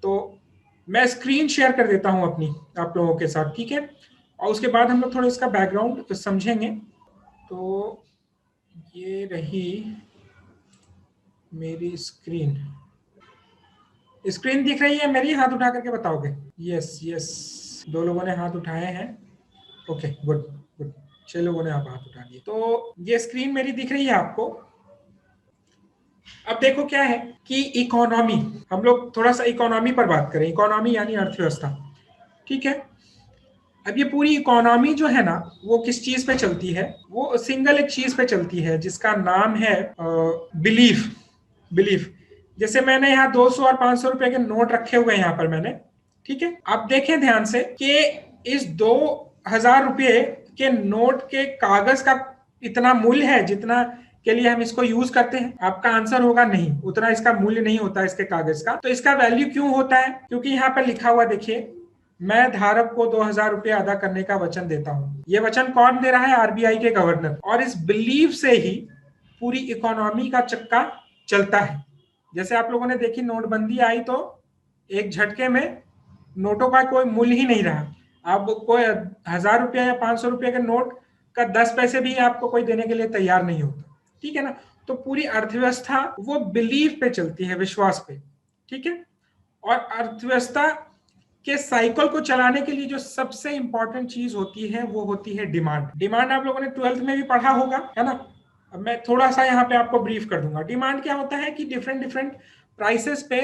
तो मैं screen share कर देता हूं अपनी आप लोगों के साथ, ठीक है, और उसके बाद हम लोग थोड़ा इसका बैकग्राउंड समझेंगे। तो ये रही मेरी स्क्रीन। स्क्रीन दिख रही है मेरी? हाथ उठा करके बताओगे। यस यस, 2 लोगों ने हाथ उठाए हैं। ओके, गुड गुड, 6 लोगों ने आप हाथ उठा दिए। तो ये स्क्रीन मेरी दिख रही है आपको। अब देखो क्या है कि इकोनॉमी, हम लोग थोड़ा सा इकोनॉमी पर बात करें। इकोनॉमी यानी अर्थव्यवस्था, ठीक है। अब ये पूरी इकोनॉमी जो है ना, वो किस चीज पे चलती है? वो सिंगल एक चीज पे चलती है जिसका नाम है बिलीफ। बिलीफ। जैसे मैंने यहाँ 200 और 500 रुपए के नोट रखे हुए हैं यहाँ पर मैंने, ठीक है। आप देखें ध्यान से कि इस 2000 रुपये के नोट के कागज का इतना मूल्य है जितना के लिए हम इसको यूज करते हैं। आपका आंसर होगा नहीं, उतना इसका मूल्य नहीं होता इसके कागज का। तो इसका वैल्यू क्यों होता है? क्योंकि यहाँ पर लिखा हुआ देखिए, मैं धारक को 2000 रुपये अदा करने का वचन देता हूं। ये वचन कौन दे रहा है? आरबीआई के गवर्नर। और इस बिलीव से ही पूरी इकोनॉमी का चक्का चलता है। जैसे आप लोगों ने देखी, नोटबंदी आई तो एक झटके में नोटों का कोई मूल्य ही नहीं रहा। अब कोई 1000 रुपया या 500 रुपये के नोट का 10 पैसे भी आपको कोई देने के लिए तैयार नहीं होता, ठीक है ना। तो पूरी अर्थव्यवस्था वो बिलीव पे चलती है, विश्वास पे, ठीक है। और अर्थव्यवस्था के साइकिल को चलाने के लिए जो सबसे इंपॉर्टेंट चीज होती है वो होती है डिमांड। डिमांड आप लोगों ने 12th में भी पढ़ा होगा, है ना। अब मैं थोड़ा सा यहाँ पे आपको ब्रीफ कर दूंगा। डिमांड क्या होता है कि डिफरेंट डिफरेंट प्राइसेस पे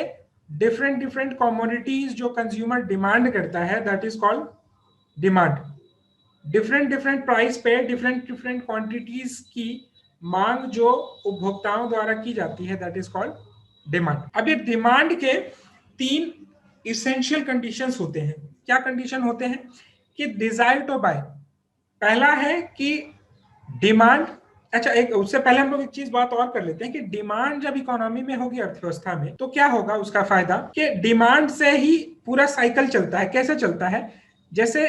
डिफरेंट डिफरेंट कमोडिटीज जो कंज्यूमर डिमांड करता है, that is called demand. Different different price पे डिफरेंट डिफरेंट क्वांटिटीज की मांग जो उपभोक्ताओं द्वारा की जाती है, दैट इज कॉल्ड डिमांड। अब ये डिमांड के 3 इसेंशियल कंडीशंस होते हैं। क्या कंडीशन होते हैं? कि डिजायर टू बाय। पहला है कि डिमांड, अच्छा एक उससे पहले हम लोग एक चीज बात और कर लेते हैं कि डिमांड जब इकोनॉमी में होगी, अर्थव्यवस्था में, तो क्या होगा उसका फायदा? कि डिमांड से ही पूरा साइकिल चलता है। कैसे चलता है? जैसे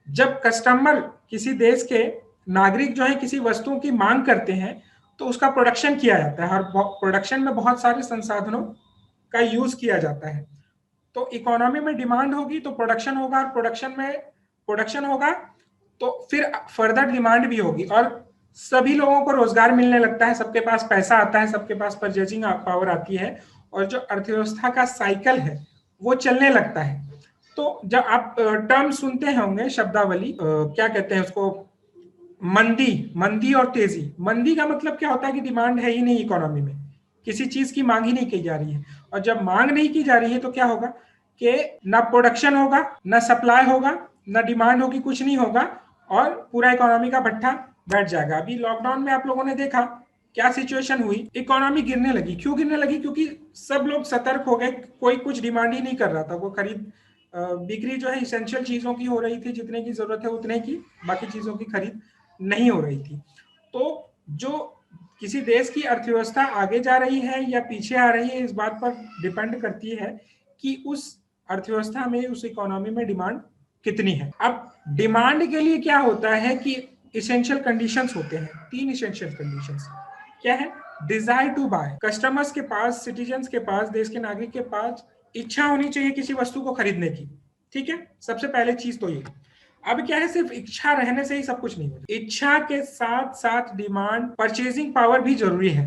जब कस्टमर, किसी देश के नागरिक जो है किसी वस्तुओं की मांग करते हैं तो उसका प्रोडक्शन किया जाता है, और प्रोडक्शन में बहुत सारे संसाधनों का यूज किया जाता है। तो इकोनॉमी में डिमांड होगी तो प्रोडक्शन होगा, और प्रोडक्शन होगा तो फिर फर्दर डिमांड भी होगी, और सभी लोगों को रोजगार मिलने लगता है, सबके पास पैसा आता है, सबके पास परचेजिंग पावर आती है, और जो अर्थव्यवस्था का साइकिल है वो चलने लगता है। तो जब आप टर्म सुनते होंगे, शब्दावली, क्या कहते हैं उसको, मंदी। मंदी और तेजी। मंदी का मतलब क्या होता है कि डिमांड है ही नहीं इकोनॉमी में, किसी चीज की मांग ही नहीं की जा रही है। और जब मांग नहीं की जा रही है तो क्या होगा कि ना प्रोडक्शन होगा, ना सप्लाई होगा, ना डिमांड होगी, कुछ नहीं होगा, और पूरा इकोनॉमी का भट्ठा बैठ जाएगा। अभी लॉकडाउन में आप लोगों ने देखा क्या सिचुएशन हुई, इकोनॉमी गिरने लगी। क्यों गिरने लगी? क्योंकि सब लोग सतर्क हो गए, कोई कुछ डिमांड ही नहीं कर रहा था। वो खरीद बिक्री जो है इसेंशियल चीजों की हो रही थी, जितने की जरूरत है उतने की, बाकी चीजों की खरीद नहीं हो रही थी। तो जो किसी देश की अर्थव्यवस्था आगे जा रही है या पीछे आ रही है, इस बात पर डिपेंड करती है कि उस अर्थव्यवस्था में, उस इकोनॉमी में डिमांड कितनी है। अब डिमांड के लिए क्या होता है कि इसेंशियल कंडीशंस होते हैं, 3 इसेंशियल कंडीशंस। क्या है? Desire to bye. कस्टमर्स के पास, सिटीजन्स के पास, देश के नागरिक के पास इच्छा होनी चाहिए किसी वस्तु को खरीदने की, ठीक है। सबसे पहले चीज तो ये। अब क्या है, सिर्फ इच्छा रहने से ही सब कुछ नहीं होता। इच्छा के साथ साथ डिमांड, परचेजिंग पावर भी जरूरी है।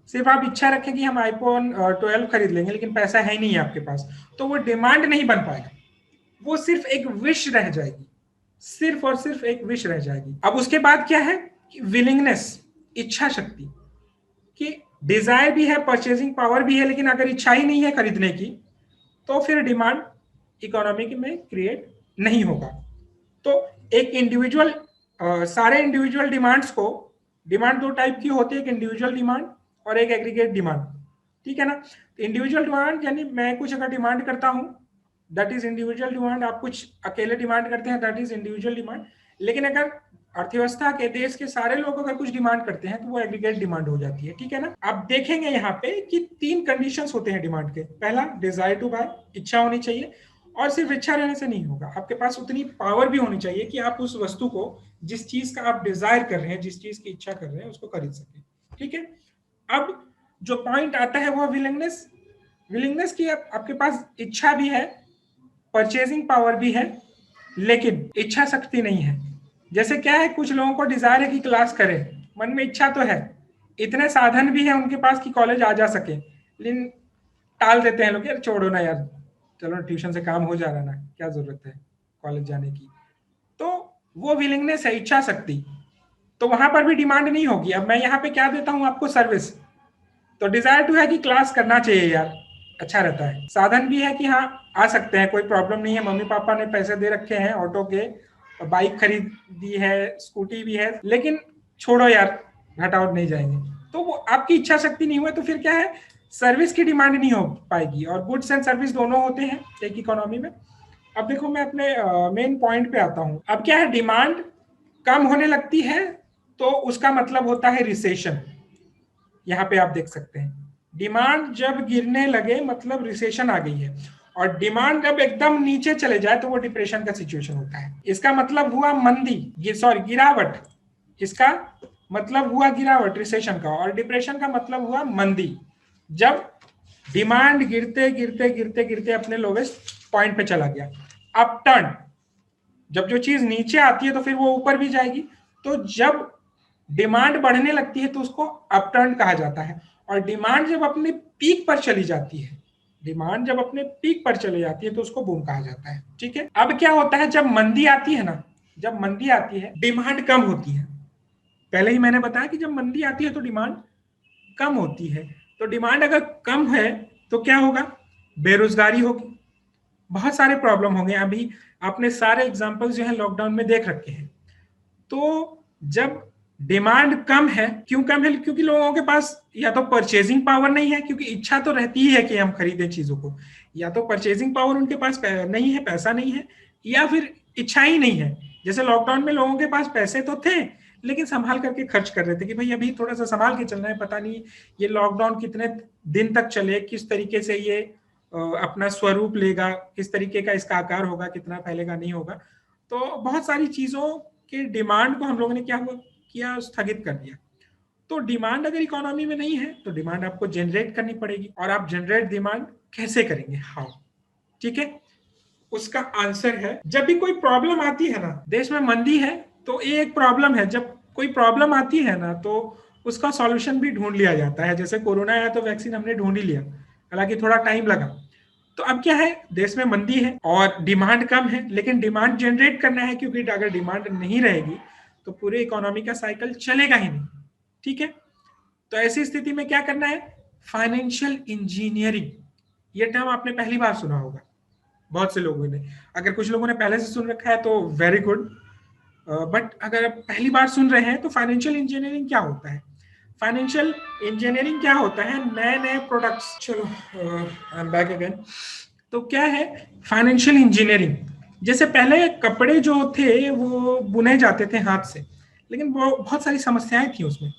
सिर्फ आप इच्छा रखें कि हम आईफोन 12 खरीद लेंगे, लेकिन पैसा है नहीं है आपके पास, तो वो डिमांड नहीं बन पाएगा, वो सिर्फ एक विश रह जाएगी, सिर्फ और सिर्फ एक विश रह जाएगी। अब उसके बाद क्या है कि विलिंगनेस, इच्छा शक्ति, कि डिजायर भी है, परचेजिंग पावर भी है, लेकिन अगर इच्छा ही नहीं है खरीदने की तो फिर डिमांड इकोनॉमी में क्रिएट नहीं होगा। तो एक इंडिविजुअल, सारे इंडिविजुअल डिमांड्स को, डिमांड 2 टाइप की होती है, एक इंडिविजुअल डिमांड और एक एग्रीगेट डिमांड, ठीक है ना। इंडिविजुअल डिमांड यानी मैं कुछ अगर डिमांड करता हूं, दैट इज इंडिविजुअल डिमांड। आप कुछ अकेले डिमांड करते हैं, दैट इज इंडिविजुअल डिमांड। लेकिन अगर अर्थव्यवस्था के, देश के सारे लोग अगर कुछ डिमांड करते हैं तो वो एग्रीगेट डिमांड हो जाती है, ठीक है ना। आप देखेंगे यहाँ पे कि 3 कंडीशंस होते हैं डिमांड के। पहला, डिजायर टू बाय, इच्छा होनी चाहिए, और सिर्फ इच्छा रहने से नहीं होगा, आपके पास उतनी पावर भी होनी चाहिए कि आप उस वस्तु को, जिस चीज का आप डिजायर कर रहे हैं, जिस चीज की इच्छा कर रहे हैं, उसको खरीद सके, ठीक है। अब जो पॉइंट आता है वो विलिंगनेस। विलिंगनेस की आपके पास इच्छा भी है, परचेजिंग पावर भी है, लेकिन इच्छा शक्ति नहीं है। जैसे क्या है, कुछ लोगों को डिजायर है कि क्लास करें, मन में इच्छा तो है, इतने साधन भी है उनके पास कि कॉलेज आ जा सके, लेकिन टाल देते हैं लोग, यार छोड़ो ना यार, चलो ट्यूशन से काम हो जा रहा ना, क्या जरूरत है कॉलेज जाने की। तो वो विलिंगनेस है, इच्छा शक्ति, तो वहां पर भी डिमांड नहीं होगी। अब मैं यहाँ पे क्या देता हूँ आपको, सर्विस। तो डिजायर टू है कि क्लास करना चाहिए यार, अच्छा रहता है। साधन भी है कि हाँ आ सकते हैं, कोई प्रॉब्लम नहीं है, मम्मी पापा ने पैसे दे रखे हैं ऑटो के, बाइक खरीद दी है, स्कूटी भी है, लेकिन छोड़ो यार, घटाओ नहीं जाएंगे। तो वो आपकी इच्छा शक्ति नहीं हुआ तो फिर क्या है, सर्विस की डिमांड नहीं हो पाएगी। और गुड्स एंड सर्विस दोनों होते हैं एक इकोनॉमी में। अब देखो मैं अपने मेन पॉइंट पे आता हूँ। अब क्या है, डिमांड कम होने लगती है तो उसका मतलब होता है रिसेशन। यहाँ पे आप देख सकते हैं, डिमांड जब गिरने लगे मतलब रिसेशन आ गई है, और डिमांड जब एकदम नीचे चले जाए तो वो डिप्रेशन का सिचुएशन होता है। इसका मतलब हुआ मंदी, सॉरी गिरावट, इसका मतलब हुआ गिरावट रिसेशन का, और डिप्रेशन का मतलब हुआ मंदी। जब डिमांड गिरते गिरते गिरते गिरते अपने लोवेस्ट पॉइंट पे चला गया। अपटर्न, जब जो चीज नीचे आती है तो फिर वो ऊपर भी जाएगी। तो जब डिमांड बढ़ने लगती है तो उसको अपटर्न कहा जाता है। और डिमांड जब अपने पीक पर चली जाती है, डिमांड जब अपने पीक पर चली जाती है तो उसको बूम कहा जाता है। ठीक है, अब क्या होता है, जब मंदी आती है ना, जब मंदी आती है डिमांड कम होती है। पहले ही मैंने बताया कि जब मंदी आती है तो डिमांड कम होती है। तो डिमांड अगर कम है तो क्या होगा, बेरोजगारी होगी, बहुत सारे प्रॉब्लम होंगे। अभी आपने सारे एग्जांपल्स जो है लॉकडाउन में देख रखे हैं। तो जब डिमांड कम है, क्यों कम है, क्योंकि लोगों के पास या तो परचेजिंग पावर नहीं है, क्योंकि इच्छा तो रहती ही है कि हम खरीदें चीजों को, या तो परचेजिंग पावर उनके पास नहीं है, पैसा नहीं है, या फिर इच्छा ही नहीं है। जैसे लॉकडाउन में लोगों के पास पैसे तो थे, लेकिन संभाल करके खर्च कर रहे थे कि भाई अभी थोड़ा सा संभाल के चलना है, पता नहीं ये लॉकडाउन कितने दिन तक चले, किस तरीके से ये अपना स्वरूप लेगा, किस तरीके का इसका आकार होगा, कितना फैलेगा नहीं होगा। तो बहुत सारी चीजों के डिमांड को हम लोगों ने क्या हुआ किया, स्थगित कर दिया। तो डिमांड अगर इकोनॉमी में नहीं है तो डिमांड आपको जनरेट करनी पड़ेगी। और आप जनरेट डिमांड कैसे करेंगे, हाउ? ठीक है, उसका आंसर है, जब भी कोई प्रॉब्लम आती है ना, देश में मंदी है तो ये एक प्रॉब्लम है, जब कोई प्रॉब्लम आती है ना तो उसका सॉल्यूशन भी ढूंढ लिया जाता है। जैसे कोरोना आया तो वैक्सीन हमने ढूंढ ही लिया, हालांकि थोड़ा टाइम लगा। तो अब क्या है, देश में मंदी है और डिमांड कम है, लेकिन डिमांड जनरेट करना है, क्योंकि अगर डिमांड नहीं रहेगी तो पूरे इकोनॉमी का साइकिल चलेगा ही नहीं। ठीक है, तो ऐसी स्थिति में क्या करना है, फाइनेंशियल इंजीनियरिंग, ये टर्म आपने पहली बार सुना होगा बहुत से लोगों ने। अगर कुछ लोगों ने पहले से सुन रखा है तो वेरी गुड, बट अगर आप पहली बार सुन रहे हैं तो फाइनेंशियल इंजीनियरिंग क्या होता है, फाइनेंशियल इंजीनियरिंग क्या होता है, नए नए प्रोडक्ट्स। चलो आई एम बैक अगेन। तो क्या है फाइनेंशियल इंजीनियरिंग, जैसे पहले कपड़े जो थे वो बुने जाते थे हाथ से, लेकिन वो बहुत सारी समस्याएं थी उसमें।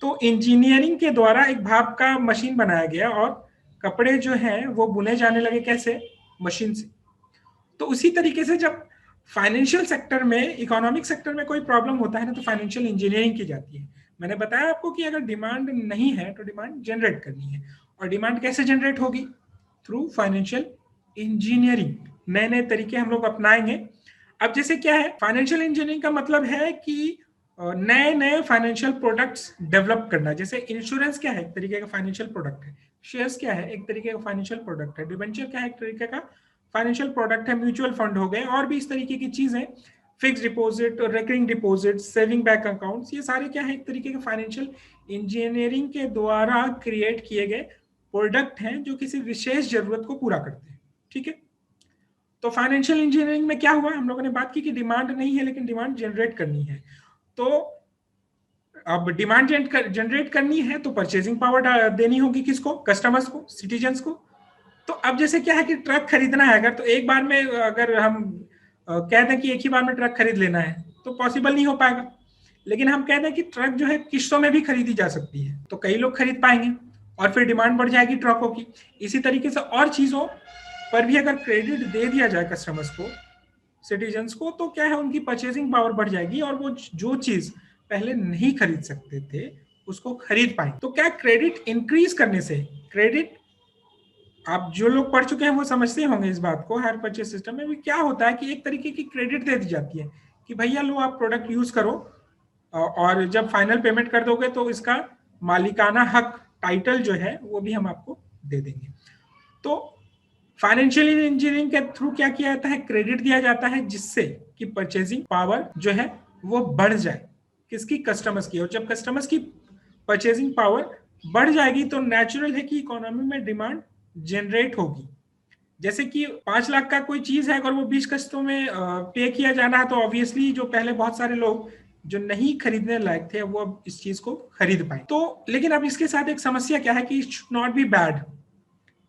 तो इंजीनियरिंग के द्वारा एक भाप का मशीन बनाया गया और कपड़े जो हैं वो बुने जाने लगे, कैसे, मशीन से। तो उसी तरीके से जब फाइनेंशियल सेक्टर में, इकोनॉमिक सेक्टर में कोई प्रॉब्लम होता है ना तो फाइनेंशियल इंजीनियरिंग की जाती है। मैंने बताया आपको कि अगर डिमांड नहीं है तो डिमांड जनरेट करनी है। और डिमांड कैसे जनरेट होगी, थ्रू फाइनेंशियल इंजीनियरिंग। नए नए तरीके हम लोग अपनाएंगे। अब जैसे क्या है, फाइनेंशियल इंजीनियरिंग का मतलब है कि नए नए फाइनेंशियल प्रोडक्ट्स डेवलप करना। जैसे इंश्योरेंस क्या है, एक तरीके का फाइनेंशियल प्रोडक्ट है, शेयर्स क्या है, एक तरीके का फाइनेंशियल प्रोडक्ट है, डिबेंचर क्या है, एक तरीके का फाइनेंशियल प्रोडक्ट है, म्यूचुअल फंड हो गए और भी इस तरीके की चीजें, फिक्स डिपॉजिट और recurring deposit, saving bank accounts, ये सारे क्या है, एक तरीके के फाइनेंशियल इंजीनियरिंग के द्वारा क्रिएट किए गए प्रोडक्ट हैं जो किसी विशेष जरूरत को पूरा करते हैं। ठीक है, तो फाइनेंशियल इंजीनियरिंग में क्या हुआ, हम लोगों ने बात की कि डिमांड नहीं है लेकिन डिमांड जनरेट करनी है। तो अब डिमांड जनरेट करनी है तो परचेजिंग पावर देनी होगी, किसको, कस्टमर्स को, सिटीजन्स को। तो अब जैसे क्या है कि ट्रक खरीदना है, अगर तो एक बार में अगर हम कह दें कि एक ही बार में ट्रक खरीद लेना है तो पॉसिबल नहीं हो पाएगा। लेकिन हम कह दें कि ट्रक जो है किस्तों में भी खरीदी जा सकती है तो कई लोग खरीद पाएंगे और फिर डिमांड बढ़ जाएगी ट्रकों की। इसी तरीके से और चीजों पर भी अगर क्रेडिट दे दिया जाए कस्टमर्स को, सिटीजन्स को, तो क्या है, उनकी परचेजिंग पावर बढ़ जाएगी और वो जो चीज पहले नहीं खरीद सकते थे उसको खरीद पाएंगे। तो क्या क्रेडिट इंक्रीज करने से, क्रेडिट आप जो लोग पढ़ चुके हैं वो समझते होंगे इस बात को। हायर परचेज सिस्टम में भी क्या होता है कि एक तरीके की क्रेडिट दे दी जाती है कि भैया लो आप प्रोडक्ट यूज करो, और जब फाइनल पेमेंट कर दोगे तो इसका मालिकाना हक, टाइटल जो है वो भी हम आपको दे देंगे। तो फाइनेंशियल इंजीनियरिंग के थ्रू क्या किया जाता है, क्रेडिट दिया जाता है जिससे कि परचेजिंग पावर जो है वो बढ़ जाए, किसकी, कस्टमर्स की। और जब कस्टमर्स की परचेजिंग पावर बढ़ जाएगी तो नेचुरल है कि इकोनॉमी में डिमांड जनरेट होगी। जैसे कि 5 लाख का कोई चीज है, अगर वो 20 किस्तों में पे किया जाना है, तो ऑब्वियसली जो पहले बहुत सारे लोग जो नहीं खरीदने लायक थे वो अब इस चीज को खरीद पाए। तो लेकिन अब इसके साथ एक समस्या क्या है कि it should not be bad.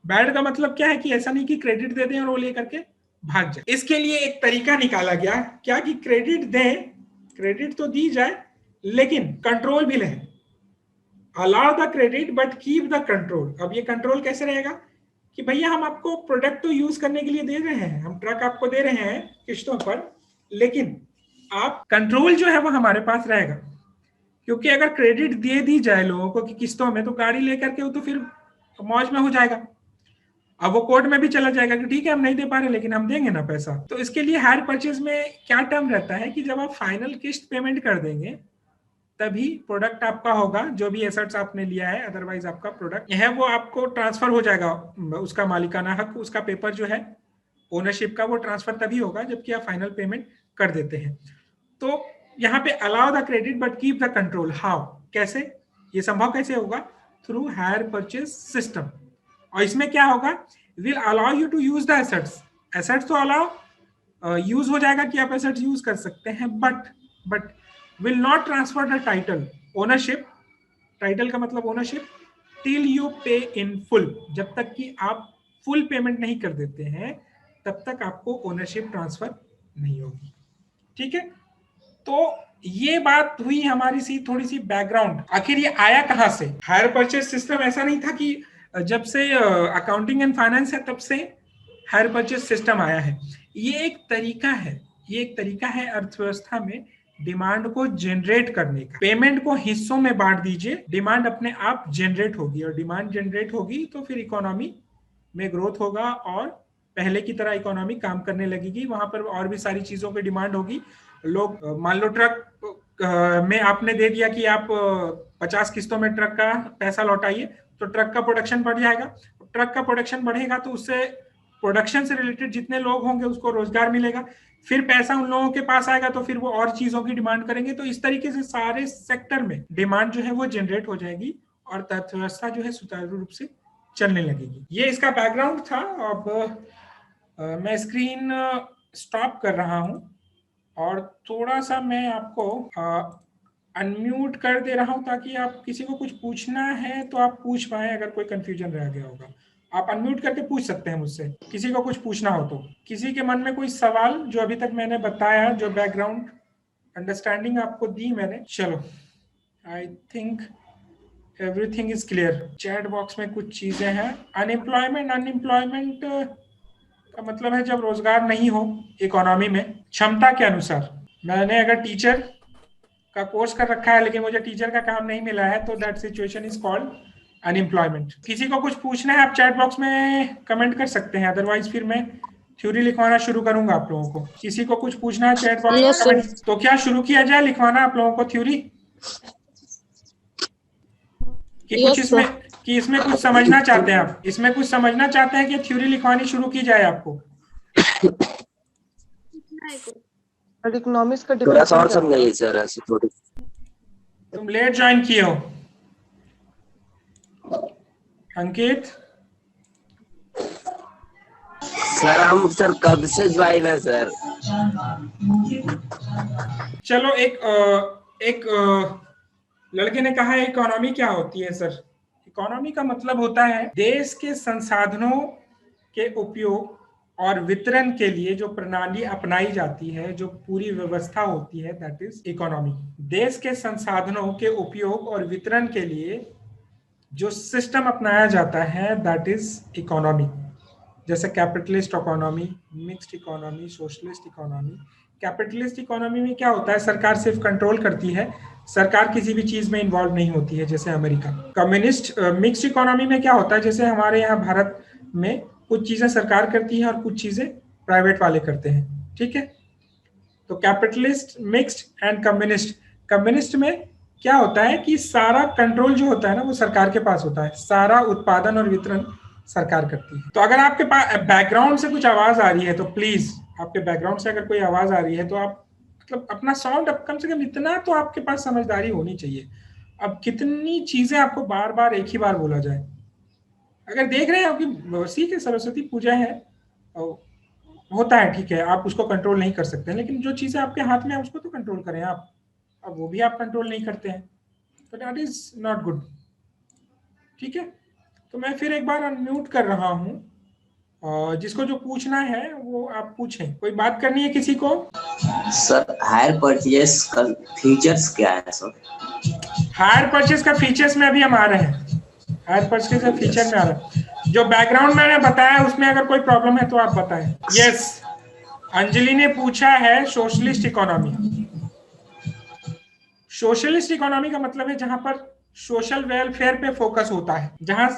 Bad का मतलब क्या है कि ऐसा नहीं कि क्रेडिट दे दें और वो लेकर के भाग जाए। इसके लिए एक तरीका निकाला गया, क्या कि क्रेडिट दें, क्रेडिट तो दी जाए लेकिन कंट्रोल भी लें। Allow the credit but keep the control. अब ये कंट्रोल कैसे रहेगा कि भैया हम आपको प्रोडक्ट तो यूज करने के लिए दे रहे हैं, हम ट्रक आपको दे रहे हैं किस्तों पर, लेकिन आप कंट्रोल जो है वो हमारे पास रहेगा। क्योंकि अगर क्रेडिट दे दी जाए लोगों को कि किस्तों में, तो गाड़ी लेकर के वो तो फिर मौज में हो जाएगा। अब वो कोर्ट में भी चला जाएगा कि ठीक है हम नहीं दे पा रहे लेकिन हम देंगे ना पैसा। तो इसके लिए हायर परचेज में क्या टर्म रहता है कि जब आप फाइनल किस्त पेमेंट कर देंगे तभी प्रोडक्ट आपका होगा, जो भी एसेट्स आपने लिया है, अदरवाइज आपका प्रोडक्ट है वो आपको ट्रांसफर हो जाएगा, उसका मालिकाना हक, उसका पेपर जो है ओनरशिप का, वो ट्रांसफर तभी होगा जबकि आप फाइनल पेमेंट कर देते हैं। तो यहाँ पे allow the credit but keep the control. How, कैसे, ये संभव कैसे होगा? Through hire purchase system. और इसमें क्या होगा, will allow you to use the assets. Assets तो अलाउ यूज हो जाएगा कि आप एसेट्स यूज कर सकते हैं, but will not transfer the title, ownership, title का मतलब ओनरशिप, टिल यू पे इन फुल। जब तक कि आप फुल पेमेंट नहीं कर देते हैं तब तक आपको ओनरशिप ट्रांसफर नहीं होगी। ठीक है, तो ये बात हुई हमारी सी थोड़ी सी बैकग्राउंड। आखिर ये आया कहां से? हायर परचेज सिस्टम ऐसा नहीं था कि जब से अकाउंटिंग एंड फाइनेंस है तब से हायर परचेज सिस्टम आया है। ये एक तरीका है, ये एक तरीका है अर्थव्यवस्था में डिमांड को जनरेट करने का। पेमेंट को हिस्सों में बांट दीजिए, डिमांड अपने आप जनरेट होगी, और डिमांड जनरेट होगी तो फिर इकोनॉमी में ग्रोथ होगा और पहले की तरह इकोनॉमी काम करने लगेगी। वहां पर और भी सारी चीजों की डिमांड होगी। लोग, मान लो ट्रक में आपने दे दिया कि आप 50 किस्तों में ट्रक का पैसा लौटाइए, तो ट्रक का प्रोडक्शन बढ़ जाएगा। ट्रक का प्रोडक्शन बढ़ेगा तो उससे प्रोडक्शन से रिलेटेड जितने लोग होंगे उसको रोजगार मिलेगा, फिर पैसा उन लोगों के पास आएगा तो फिर वो और चीजों की डिमांड करेंगे। तो इस तरीके से सारे सेक्टर में डिमांड जो है वो जनरेट हो जाएगी और अर्थव्यवस्था जो है सुचारू रूप से चलने लगेगी। ये इसका बैकग्राउंड था। अब मैं स्क्रीन स्टॉप कर रहा हूं और थोड़ा सा मैं आपको अनम्यूट कर दे रहा हूं ताकि आप, किसी को कुछ पूछना है तो आप पूछ पाए, अगर कोई कंफ्यूजन रह गया होगा। आप अनम्यूट करके पूछ सकते हैं मुझसे, किसी को कुछ पूछना हो तो। किसी के मन में कोई सवाल जो अभी तक मैंने बताया, जो बैकग्राउंड अंडरस्टैंडिंग आपको दी मैंने? चलो, I think everything is clear. Chat box में कुछ चीजें हैं। अनएम्प्लॉयमेंट, अनएम्प्लॉयमेंट का मतलब है जब रोजगार नहीं हो इकोनॉमी में क्षमता के अनुसार। मैंने अगर टीचर का कोर्स कर रखा है लेकिन मुझे टीचर का काम नहीं मिला है तो that situation is called unemployment. किसी को कुछ पूछना है आप चैट बॉक्स में कमेंट कर सकते हैं, अदरवाइज फिर मैं थ्योरी लिखवाना शुरू करूंगा आप लोगों को। किसी को कुछ पूछना है चैट बॉक्स में कमेंट, तो क्या शुरू किया जाए लिखवाना आप लोगों को थ्योरी, कि कुछ इसमें, कि इसमें कुछ समझना चाहते हैं आप, इसमें कुछ समझना चाहते हैं कि थ्योरी लिखवानी शुरू की जाए आपको? इकोनॉमिक्स का थोड़ा सा और समझाइए सर, ऐसे थोड़ी। तुम लेट ज्वाइन किए हो अंकित? सर हम सर कब से ज्वाइन है सर? चलो, एक लड़के ने कहा है इकोनॉमी क्या होती है सर? इकोनॉमी का मतलब होता है देश के संसाधनों के उपयोग और वितरण के लिए जो प्रणाली अपनाई जाती है, जो पूरी व्यवस्था होती है, दैट इज इकोनॉमी। देश के संसाधनों के उपयोग और वितरण के लिए जो सिस्टम अपनाया जाता है दैट इज इकोनॉमी। जैसे capitalist economy, mixed economy, socialist economy. Capitalist economy में क्या होता है, सरकार सिर्फ कंट्रोल करती है, सरकार किसी भी चीज में इन्वॉल्व नहीं होती है, जैसे अमेरिका। कम्युनिस्ट मिक्स्ड इकोनॉमी में क्या होता है, जैसे हमारे यहाँ भारत में कुछ चीजें सरकार करती है और कुछ चीजें प्राइवेट वाले करते हैं, ठीक है। तो capitalist, mixed and communist. Communist में क्या होता है कि सारा कंट्रोल जो होता है ना वो सरकार के पास होता है, सारा उत्पादन और वितरण सरकार करती है। तो अगर आपके पास बैकग्राउंड से कुछ आवाज आ रही है तो प्लीज, आपके बैकग्राउंड से अगर कोई आवाज आ रही है तो आप मतलब अपना साउंड, अब कम से कम इतना तो आपके पास समझदारी होनी चाहिए। अब कितनी चीजें आपको बार बार एक ही बार बोला जाए। अगर देख रहे हैं आपकी सीख है, सरस्वती पूजा है, होता है, ठीक है, आप उसको कंट्रोल नहीं कर सकते, लेकिन जो चीजें आपके हाथ में है उसको तो कंट्रोल करें आप। अब वो भी आप कंट्रोल नहीं करते हैं, तो दैट इज नॉट गुड, ठीक है। तो मैं फिर एक बार अनम्यूट कर रहा हूँ, और जिसको जो पूछना है वो आप पूछें। कोई बात करनी है किसी को? सर हायर परचेज का फीचर्स क्या है सर? हायर परचेज का फीचर्स में अभी हम आ रहे हैं, हायर परचेज का फीचर में आ रहा है। जो बैकग्राउंड मैंने बताया उसमें अगर कोई प्रॉब्लम है तो आप बताएं। यस, अंजलि ने पूछा है सोशलिस्ट इकोनॉमी। सोशलिस्ट इकोनॉमी का मतलब है जहां पर सोशल वेलफेयर पे फोकस होता है, जहां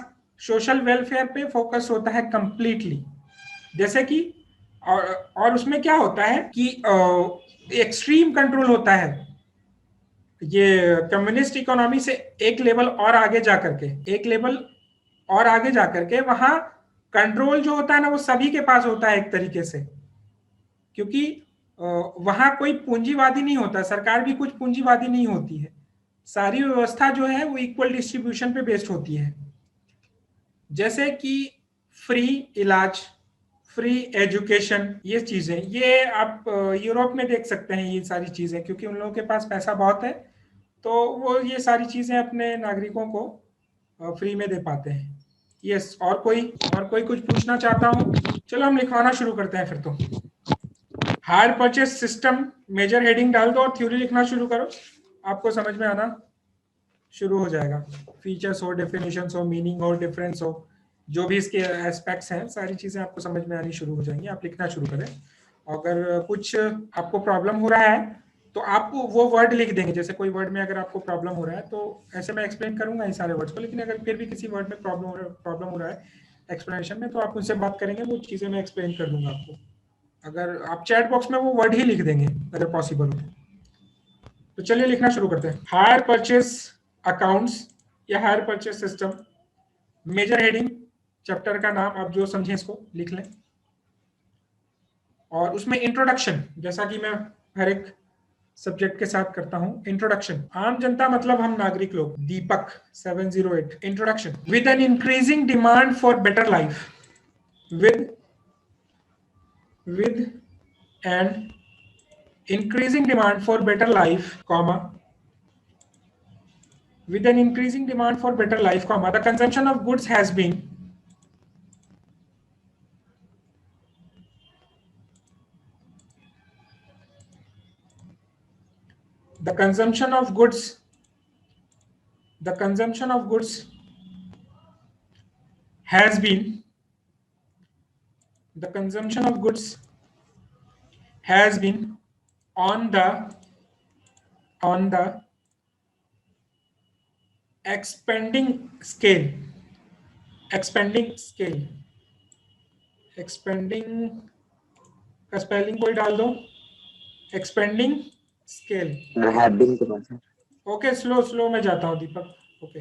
सोशल वेलफेयर पे फोकस होता है कंप्लीटली। जैसे कि और उसमें क्या होता है कि एक्सट्रीम कंट्रोल होता है। ये कम्युनिस्ट इकोनॉमी से एक लेवल और आगे जाकर के, एक लेवल और आगे जाकर के वहां कंट्रोल जो होता है ना वो सभी के पास होता है एक तरीके से, क्योंकि वहां कोई पूंजीवादी नहीं होता, सरकार भी कुछ पूंजीवादी नहीं होती है। सारी व्यवस्था जो है वो इक्वल डिस्ट्रीब्यूशन पे बेस्ड होती है। जैसे कि फ्री इलाज, फ्री एजुकेशन, ये चीजें, ये आप यूरोप में देख सकते हैं ये सारी चीजें, क्योंकि उन लोगों के पास पैसा बहुत है, तो वो ये सारी चीजें अपने नागरिकों को फ्री में दे पाते हैं। यस, और कोई कुछ पूछना चाहता हूँ? चलो हम लिखवाना शुरू करते हैं फिर। तो hire purchase system major heading डाल दो और थ्योरी लिखना शुरू करो, आपको समझ में आना शुरू हो जाएगा। फीचर्स हो, डेफिनेशंस हो, मीनिंग हो, डिफरेंस हो, जो भी इसके एस्पेक्ट्स हैं, सारी चीजें आपको समझ में आनी शुरू हो जाएंगी। आप लिखना शुरू करें। अगर कुछ आपको प्रॉब्लम हो रहा है तो आप वो वर्ड लिख देंगे। जैसे कोई वर्ड में अगर आपको प्रॉब्लम हो रहा है तो ऐसे मैं एक्सप्लेन करूंगा इन सारे वर्ड्स को, लेकिन अगर फिर भी किसी वर्ड में प्रॉब्लम हो रहा है एक्सप्लेनेशन में, तो आप मुझसे बात करेंगे, वो चीजें मैं एक्सप्लेन कर दूंगा आपको। अगर आप चैट बॉक्स में वो वर्ड ही लिख देंगे अगर पॉसिबल हो तो चलिए लिखना शुरू करते हैं। हायर परचेस अकाउंट्स या hire purchase system, major heading, chapter का नाम आप जो समझें इसको लिख लें, और उसमें इंट्रोडक्शन, जैसा कि मैं हर एक सब्जेक्ट के साथ करता हूं। इंट्रोडक्शन, आम जनता मतलब हम नागरिक लोग। दीपक 708, introduction. With an increasing demand for better life, with an increasing demand for better life, comma, with an increasing demand for better life, comma, the consumption of goods has been the consumption of goods the consumption of goods has been the consumption of goods has been on the expanding scale, expanding scale, expanding का spelling कोई डाल दो, expanding scale. Having के बाद okay, slow में जाता हूं Deepak. Okay,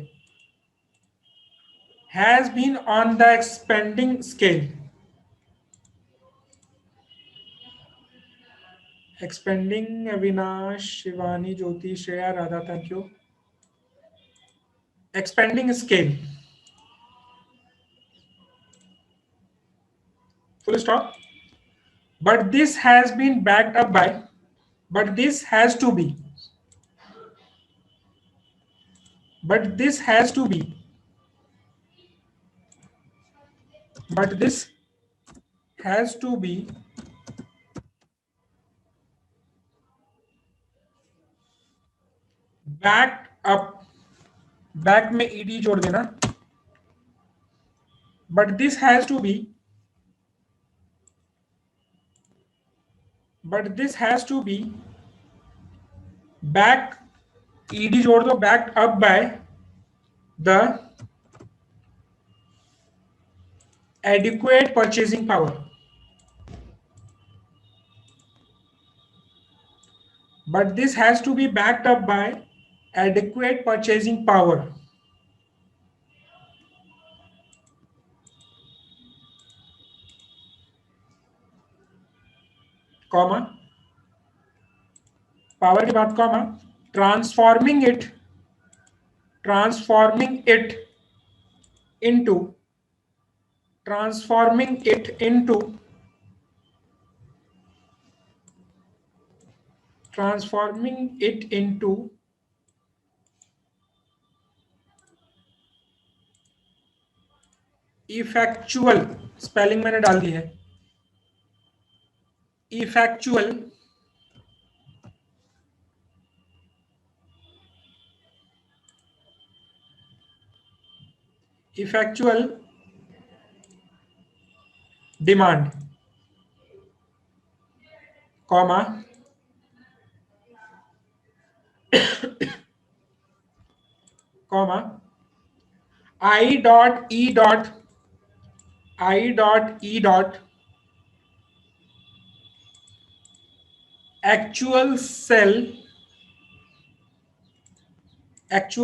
has been on the expanding scale, expanding. Avinash, Shivani, Jyoti, Shreya, Radha, thank you. Expanding scale, full stop. But this has been backed up by, but this has to be, but this has to be, but this has to be backed up, back में ED जोड़ देना, but this has to be, but this has to be back, ED जोड़ दो, backed up by the adequate purchasing power. But this has to be backed up by adequate purchasing power. Comma, power के बाद comma, transforming it into transforming it into effectual, spelling मैंने डाल दी है, effectual demand, comma, comma, I dot E dot actual sell at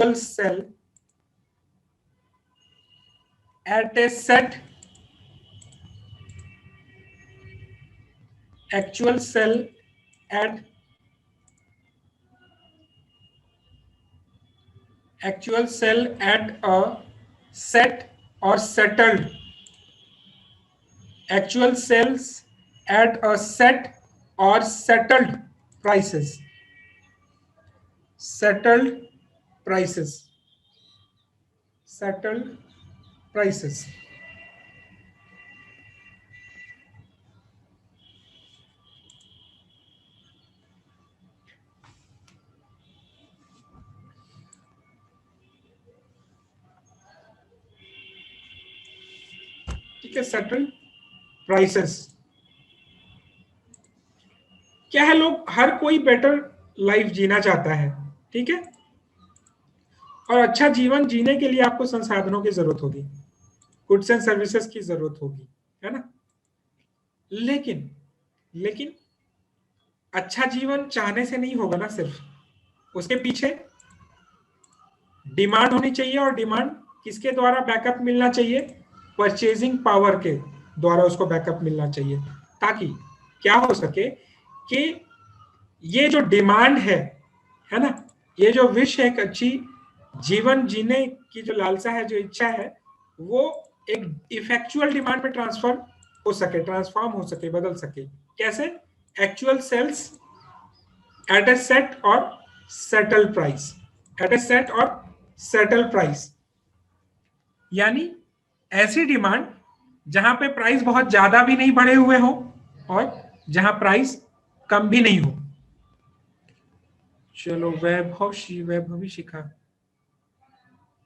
a set a set or settled actual sales at a set or settled prices. Settled prices. ठीक है, settled prices. क्या है, लोग, हर कोई better life जीना चाहता है, ठीक है, और अच्छा जीवन जीने के लिए आपको संसाधनों की जरूरत होगी, गुड्स एंड सर्विसेज की जरूरत होगी, है ना। लेकिन अच्छा जीवन चाहने से नहीं होगा ना, सिर्फ उसके पीछे डिमांड होनी चाहिए, और डिमांड किसके द्वारा बैकअप मिलना चाहिए, परचेजिंग पावर के द्वारा उसको बैकअप मिलना चाहिए, ताकि क्या हो सके कि ये जो डिमांड है ना, ये जो विश है, एक अच्छी जीवन जीने की जो लालसा है, जो इच्छा है, वो एक इफेक्चुअल डिमांड में ट्रांसफॉर्म हो सके, बदल सके। कैसे? Actual sales at a set और सेटल प्राइस, यानी ऐसी डिमांड जहां पे प्राइस बहुत ज्यादा भी नहीं बढ़े हुए हो और जहां प्राइस कम भी नहीं हो। चलो, वैभवी शिखा,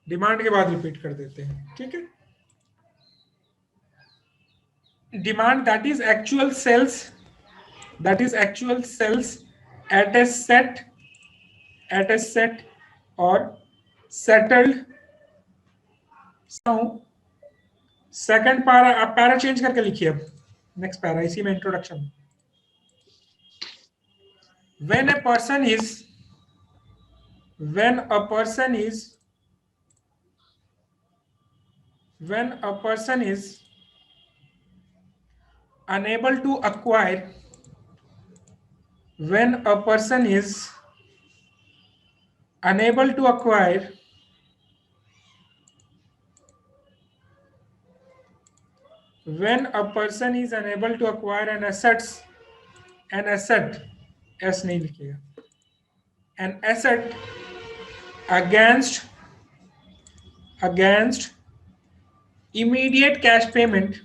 डिमांड के बाद रिपीट कर देते हैं, ठीक है। Demand that is actual sales at a set और सेटल्ड। सेकंड पैरा, आप पैरा चेंज करके लिखिए, अब नेक्स्ट पैरा, इसी में introduction. when a person is unable to acquire when a person is unable to acquire an asset, S नहीं लिखिएगा, an asset against immediate cash payment,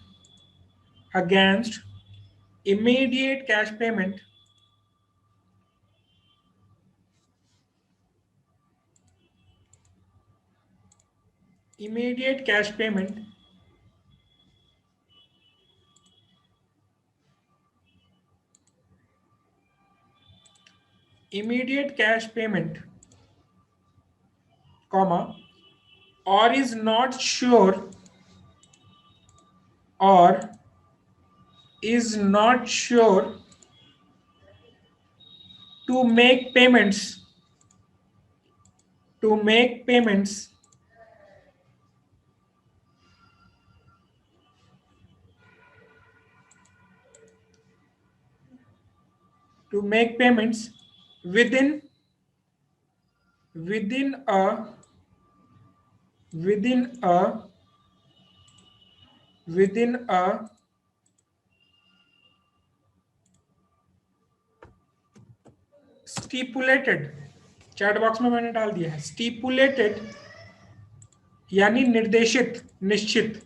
comma, or is not sure or is not sure to make payments to make payments to make payments within within a within a within a stipulated, chat box में मैंने डाल दिया है, stipulated यानी निर्देशित, निश्चित,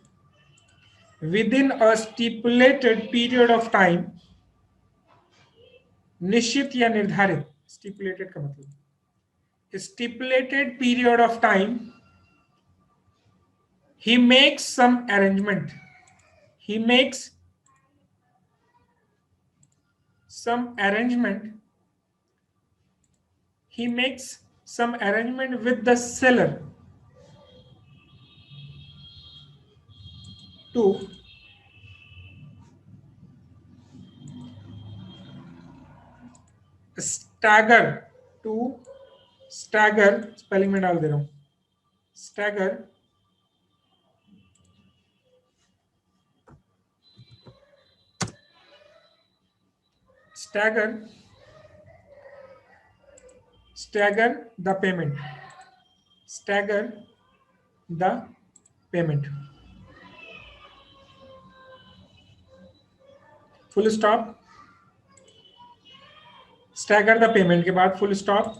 with in a stipulated period of time, निश्चित या निर्धारित, स्टिपुलेटेड का मतलब stipulated period of time, he makes some arrangement he makes some arrangement he makes some arrangement with the seller to stagger to stagger, spelling में डाल दे रहा हूं, stagger stagger stagger the payment, stagger the payment, full stop, stagger the payment के बाद full stop.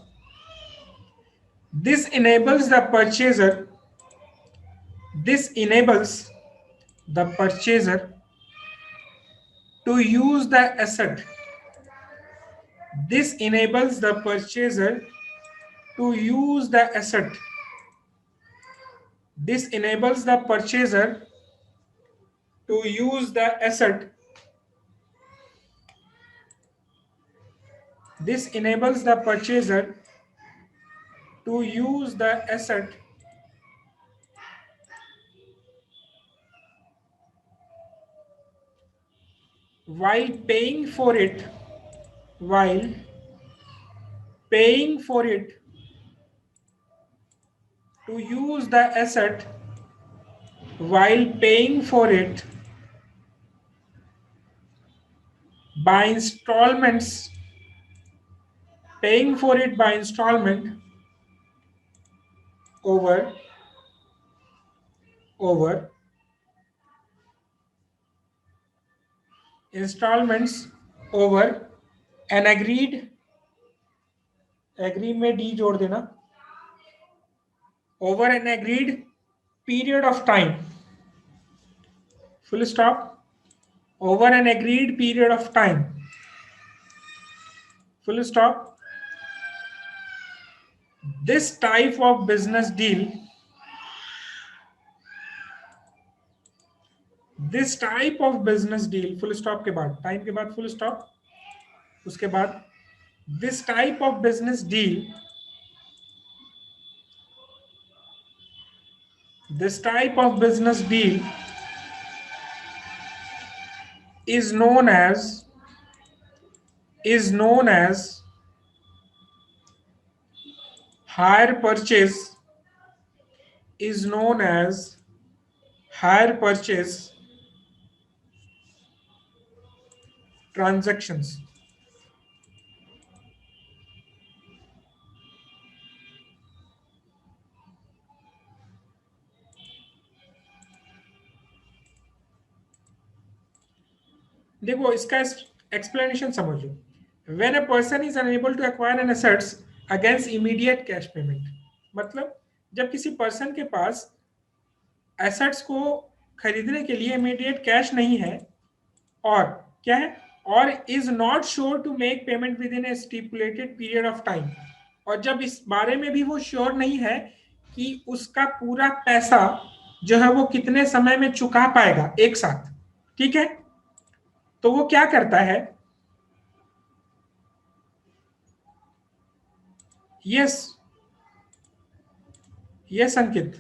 This enables the purchaser to use the asset. This enables the purchaser to use the asset. This enables the purchaser to use the asset. This enables the purchaser to use the asset while paying for it to use the asset while paying for it by installments, paying for it by installment over installments over an agreed, agree में D जोड़ देना, over an agreed period of time, full stop, over an agreed period of time, full stop. This type of business deal full stop के बाद, time के बाद full stop, उसके बाद this type of business deal is known as hire purchase transactions. देखो इसका explanation समझो. When a person is unable to acquire an assets against immediate cash payment, मतलब जब किसी पर्सन के पास एसेट्स को खरीदने के लिए इमीडिएट कैश नहीं है, और क्या है, और is not sure to make payment within a stipulated period of time, और जब इस बारे में भी वो श्योर नहीं है कि उसका पूरा पैसा जो है वो कितने समय में चुका पाएगा एक साथ, ठीक है, तो वो क्या करता है, यस अंकित,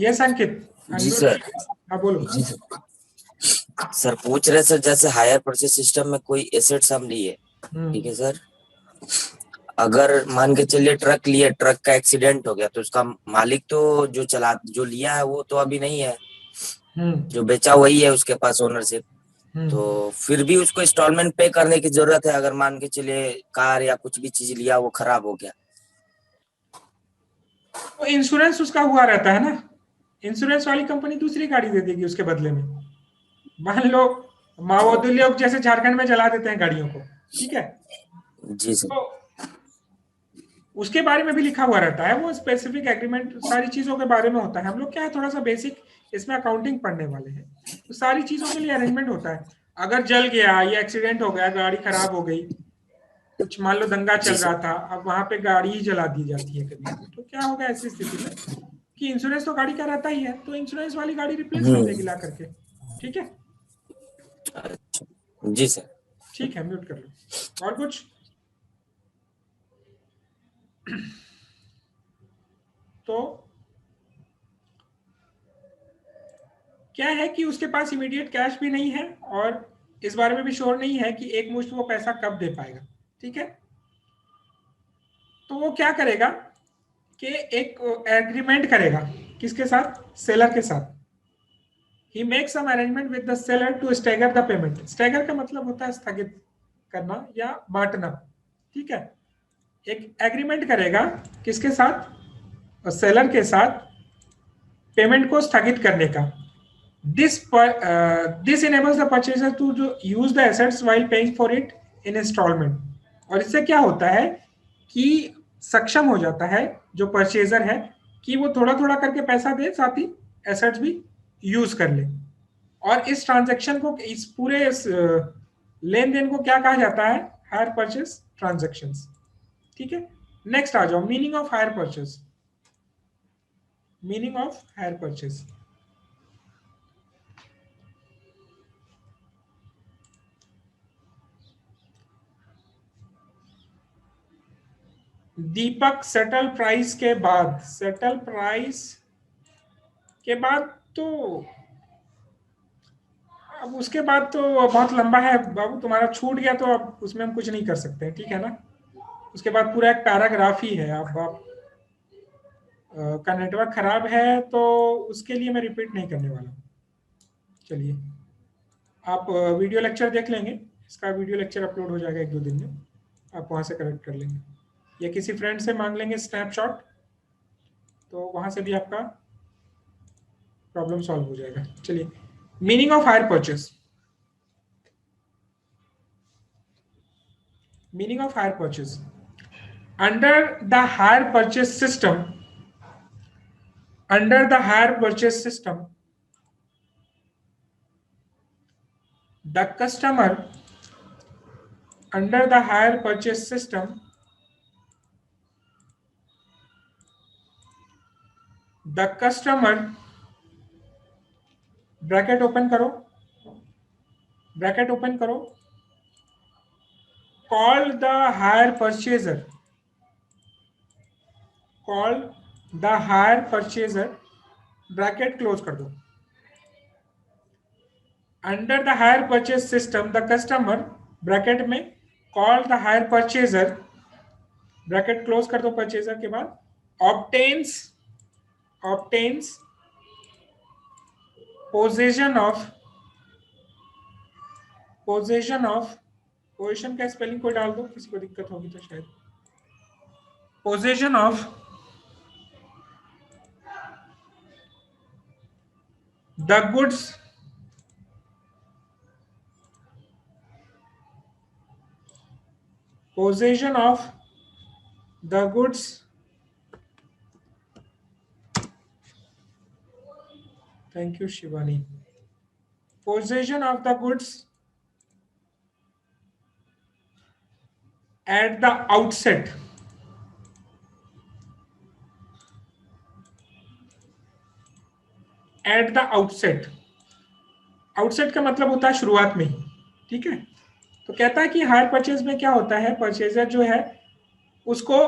ये संकेत जी सर। हाँ बोलो। जी सर। सर पूछ रहे सर, जैसे हायर परचेज सिस्टम में कोई एसेट्स हम लिए, ठीक है सर, अगर मान के चलिए ट्रक लिए, ट्रक का एक्सीडेंट हो गया तो उसका मालिक तो जो लिया है वो तो अभी नहीं है, जो बेचा वही है, उसके पास ओनरशिप, तो फिर भी उसको इंस्टॉलमेंट पे करने की जरूरत है अगर मान के चलिए कार या कुछ भी चीज लिया वो खराब हो गया तो इंश्योरेंस उसका हुआ रहता है ना, इंश्योरेंस वाली कंपनी दूसरी गाड़ी दे देगी उसके बदले में। मान लो माओवादी लोग जैसे झारखंड में जला देते हैं गाड़ियों को, ठीक है, जी सर। तो उसके बारे में भी लिखा हुआ रहता है, वो स्पेसिफिक एग्रीमेंट सारी चीजों के बारे में होता है। हम लोग क्या है थोड़ा सा बेसिक इसमें अकाउंटिंग पढ़ने वाले हैं, तो सारी चीजों के लिए अरेंजमेंट होता है। अगर जल गया या एक्सीडेंट हो गया, गाड़ी खराब हो गई, कुछ मान लो दंगा चल रहा था, अब वहां पे गाड़ी ही जला दी जाती है कभी, तो क्या होगा ऐसी स्थिति में कि इंश्योरेंस तो गाड़ी का रहता ही है, तो इंश्योरेंस वाली गाड़ी रिप्लेस कर देगी ला करके, ठीक है। अच्छा जी सर। ठीक है, म्यूट कर लो। और कुछ? तो क्या है कि उसके पास इमीडिएट कैश भी नहीं है और इस बारे में भी श्योर नहीं है कि एक मुश्त वो पैसा कब दे पाएगा, ठीक है। तो वो क्या करेगा कि एक एग्रीमेंट करेगा, किसके साथ? सेलर के साथ। He make some arrangement with the seller to stagger the payment. Stagger का मतलब होता है स्थगित करना या बांटना, ठीक है। एक एग्रीमेंट करेगा किसके साथ? सेलर के साथ, पेमेंट को स्थगित करने का। This enables the purchaser to use the assets while paying for it in installment। और इससे क्या होता है कि सक्षम हो जाता है जो परचेजर है कि वो थोड़ा थोड़ा करके पैसा दे, साथ ही एसेट्स भी यूज कर ले। और इस ट्रांजैक्शन को, इस पूरे लेन देन को क्या कहा जाता है? हायर परचेज ट्रांजैक्शंस, ठीक है। नेक्स्ट आ जाओ, meaning of hire purchase. Meaning of hire purchase, Deepak settle price के बाद, सेटल प्राइस के बाद तो अब उसके बाद तो बहुत लंबा है बाबू, तुम्हारा छूट गया तो अब उसमें हम कुछ नहीं कर सकते हैं, ठीक है ना। उसके बाद पूरा एक पैराग्राफ ही है। अब आप का नेटवर्क खराब है तो उसके लिए मैं रिपीट नहीं करने वाला हूँ। चलिए, आप वीडियो लेक्चर देख लेंगे, इसका वीडियो लेक्चर अपलोड हो जाएगा 1-2 दिन में, आप वहाँ से करेक्ट कर लेंगे या किसी फ्रेंड से मांग लेंगे स्नैपशॉट, तो वहाँ से भी आपका प्रॉब्लम सॉल्व हो जाएगा। चलिए, meaning of hire purchase. Meaning of hire purchase, under the higher purchase system, under the hire purchase system, the customer, under the hire purchase system, the customer, bracket open करो, bracket open करो, call the hire purchaser, call the hire purchaser, bracket close कर दो। Under the hire purchase system, the customer, bracket में, call the hire purchaser, bracket close कर दो purchaser के बाद, obtains possession of, position का spelling कोई डाल दो, किसी को दिक्कत होगी तो शायद, position of the goods, position of the goods thank you Shivani, possession of the goods at the outset, at the outset, outset का मतलब होता है शुरुआत में ही, ठीक है। तो कहता है कि हायर परचेज में क्या होता है, परचेजर जो है उसको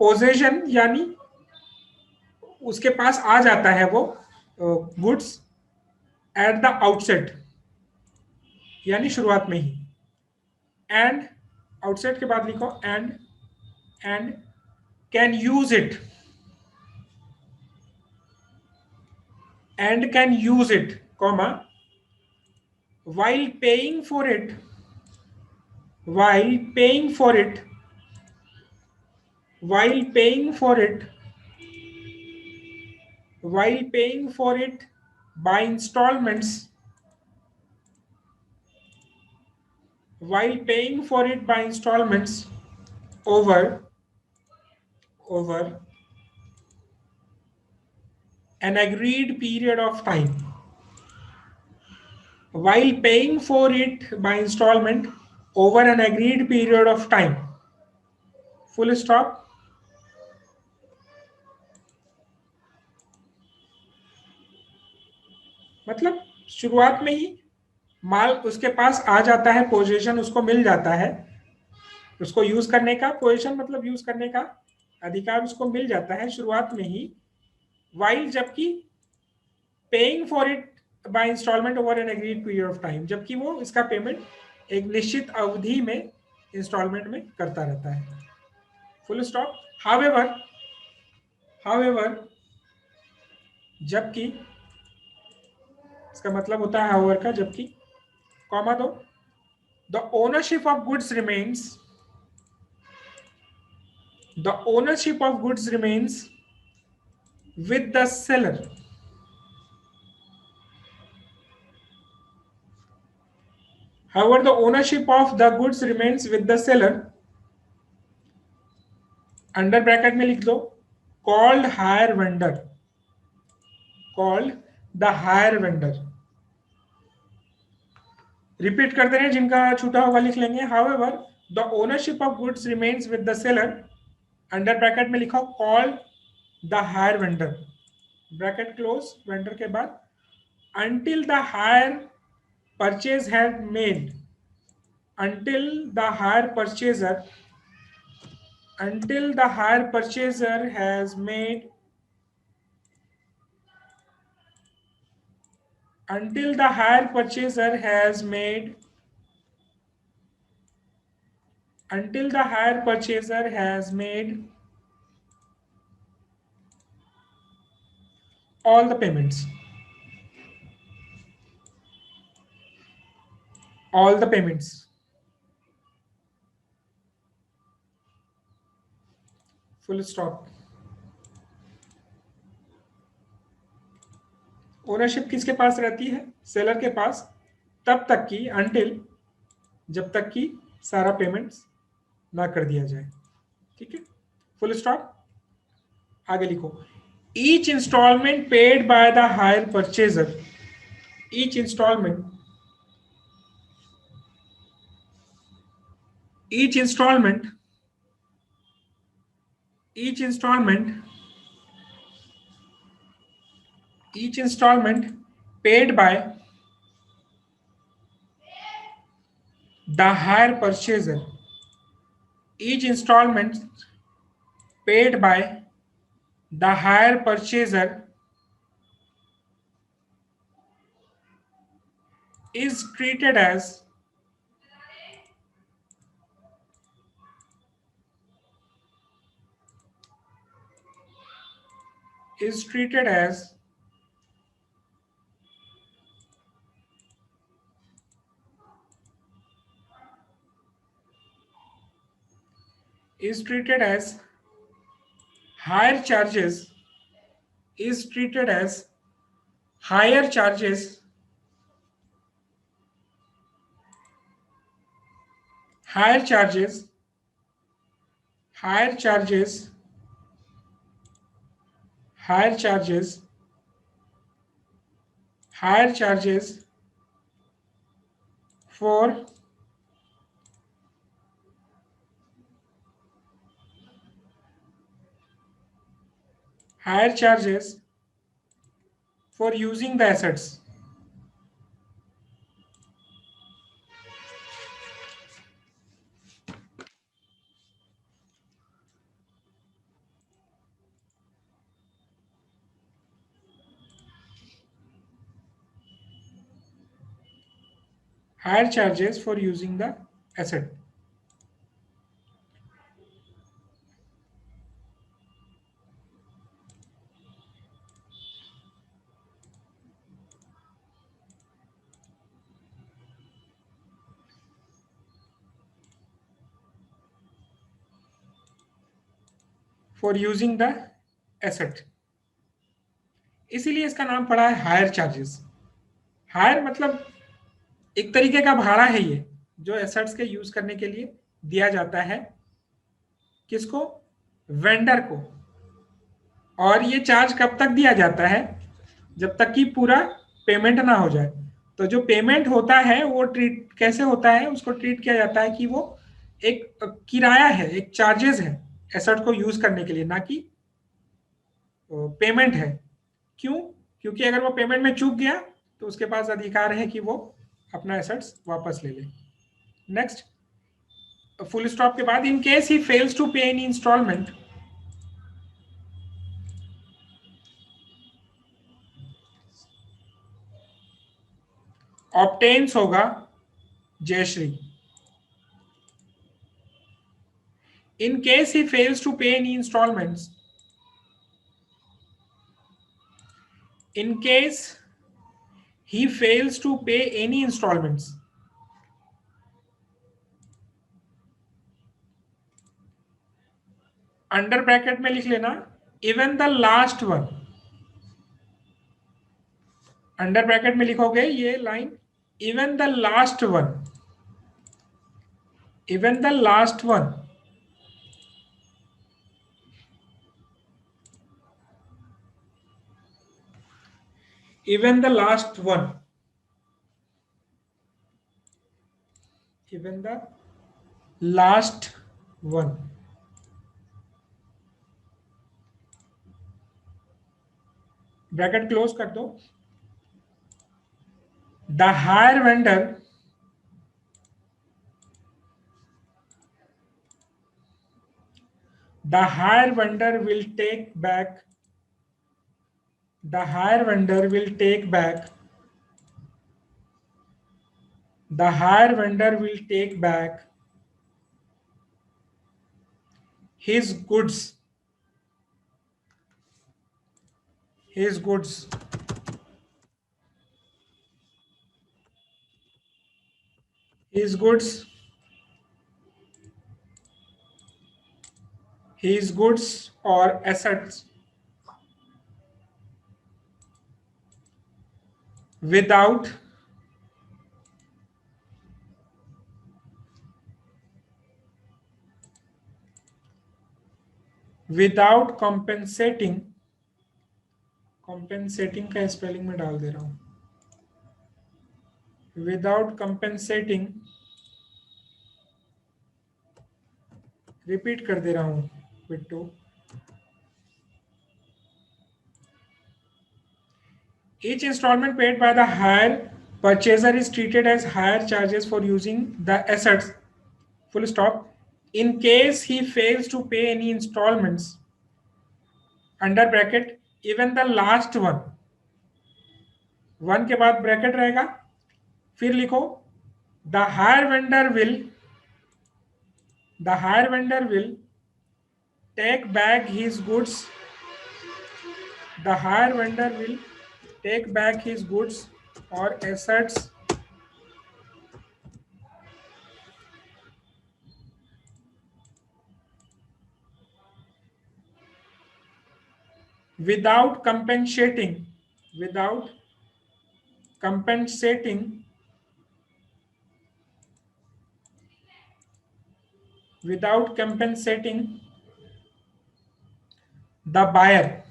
पोजेशन यानी उसके पास आ जाता है वो गुड्स एट द आउटसेट, यानी शुरुआत में ही। एंड आउटसेट के बाद लिखो and can use it, and can use it, comma, while paying for it, while paying for it, while paying for it, while paying for it by installments, while paying for it by installments over an agreed period of time, while paying for it by installment over an agreed period of time, full stop। मतलब शुरुआत में ही माल उसके पास आ जाता है, position उसको मिल जाता है, उसको यूज करने का, पोजीशन मतलब यूज करने का अधिकार उसको मिल जाता है शुरुआत में ही, वाइल, जबकि paying for it by installment over an agreed period of time, जबकि वो इसका पेमेंट एक निश्चित अवधि में इंस्टॉलमेंट में करता रहता है, फुल स्टॉप। हाउएवर, हाउएवर, जबकि, इसका मतलब होता है हाउएवर का जबकि, कॉमा दो, the ownership of goods remains, the ownership of goods remains with the seller, however the ownership of the goods remains with the seller, under bracket में लिख दो, called hire vendor, called the hire vendor। Repeat करते रहे, जिनका छूटा होगा लिख लेंगे। however the ownership of goods remains with the seller, under bracket में लिखो called the hire vendor, bracket close, vendor के बाद, until the hire purchase had made, until the hire purchaser, until the hire purchaser has made, until the hire purchaser has made, until the hire purchaser has made all the payments, all the payments, full stop। Ownership किसके पास रहती है? Seller के पास, तब तक की, until, जब तक कि सारा पेमेंट्स ना कर दिया जाए, ठीक है, फुल स्टॉप। आगे लिखो, each installment paid by the hire purchaser, each installment, each installment, each installment, each installment paid by the hire purchaser, each installment paid by the hire purchaser is treated as, is treated as is treated as higher charges, is treated as higher charges, higher charges, higher charges, higher charges, higher charges for higher charges for using the assets, higher charges for using the asset. For using the asset, इसीलिए इसका नाम पड़ा है higher charges. Higher मतलब एक तरीके का भाड़ा है ये, जो एसेट्स के यूज करने के लिए दिया जाता है. किसको? वेंडर को. और ये चार्ज कब तक दिया जाता है? जब तक कि पूरा पेमेंट ना हो जाए. तो जो पेमेंट होता है वो ट्रीट कैसे होता है? उसको ट्रीट किया जाता है कि वो एक किराया है, एक चार्जेस है एसेट को यूज करने के लिए, ना कि पेमेंट है. क्यों? क्योंकि अगर वो पेमेंट में चूक गया तो उसके पास अधिकार है कि वो अपना एसेट्स वापस ले ले. नेक्स्ट, फुल स्टॉप के बाद, in case he fails to pay any instalment, obtains होगा Jayashree. In case he fails to pay any instalments, in case he fails to pay any installments, under bracket में लिख लेना even the last one. Under bracket में लिखोगे ये line, even the last one, even the last one. Even the last one, even the last one. Bracket close कर दो. The higher vendor, the higher vendor will take back, the higher vendor will take back, the higher vendor will take back his goods, his goods, his goods, his goods or assets without compensating, compensating का spelling में डाल दे रहा हूं, without compensating, repeat कर दे रहा हूं Bittu. Each installment paid by the hire purchaser is treated as higher charges for using the assets, full stop. In case he fails to pay any installments, under bracket, even the last one, one के बाद bracket रहेगा, फिर लिखो the hire vendor will, the hire vendor will take back his goods, the hire vendor will take back his goods or assets without compensating, without compensating, without compensating the buyer,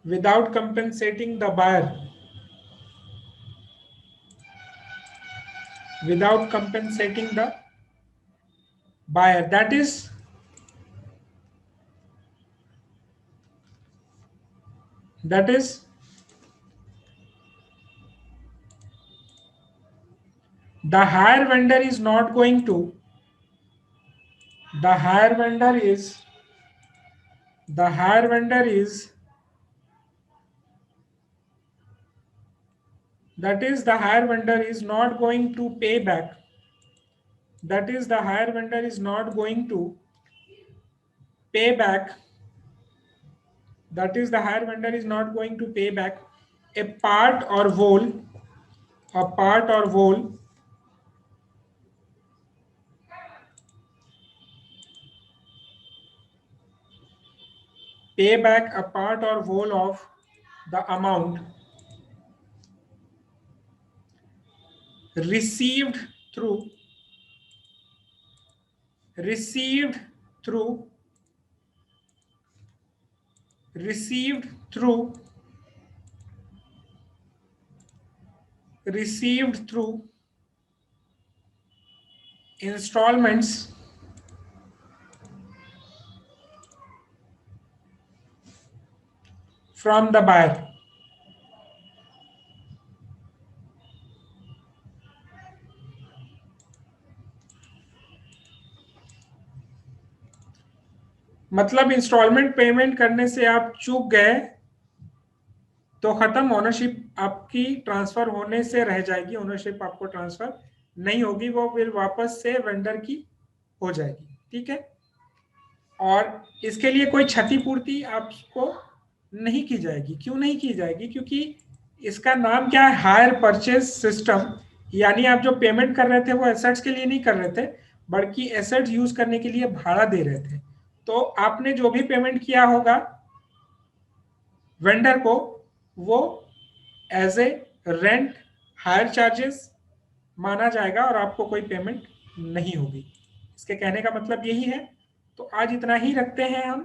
without compensating the buyer, without compensating the buyer. That is the hire vendor is not going to, the hire vendor is, the hire vendor is that is the hire vendor is not going to pay back, that is the hire vendor is not going to pay back, that is the hire vendor is not going to pay back a part or whole, a part or whole pay back a part or whole of the amount received through received through received through received through installments from the buyer. मतलब instalment payment करने से आप चूक गए तो खत्म, ownership आपकी transfer होने से रह जाएगी, ओनरशिप आपको ट्रांसफर नहीं होगी, वो फिर वापस से वेंडर की हो जाएगी, ठीक है। और इसके लिए कोई क्षतिपूर्ति आपको नहीं की जाएगी। क्यों नहीं की जाएगी? क्योंकि इसका नाम क्या है, हायर परचेज सिस्टम, यानी आप जो पेमेंट कर रहे थे वो एसेट्स के लिए नहीं कर रहे थे, बल्कि एसेट्स यूज करने के लिए भाड़ा दे रहे थे। तो आपने जो भी पेमेंट किया होगा वेंडर को, वो as a rent hire charges माना जाएगा और आपको कोई पेमेंट नहीं होगी। इसके कहने का मतलब यही है। तो आज इतना ही रखते हैं हम।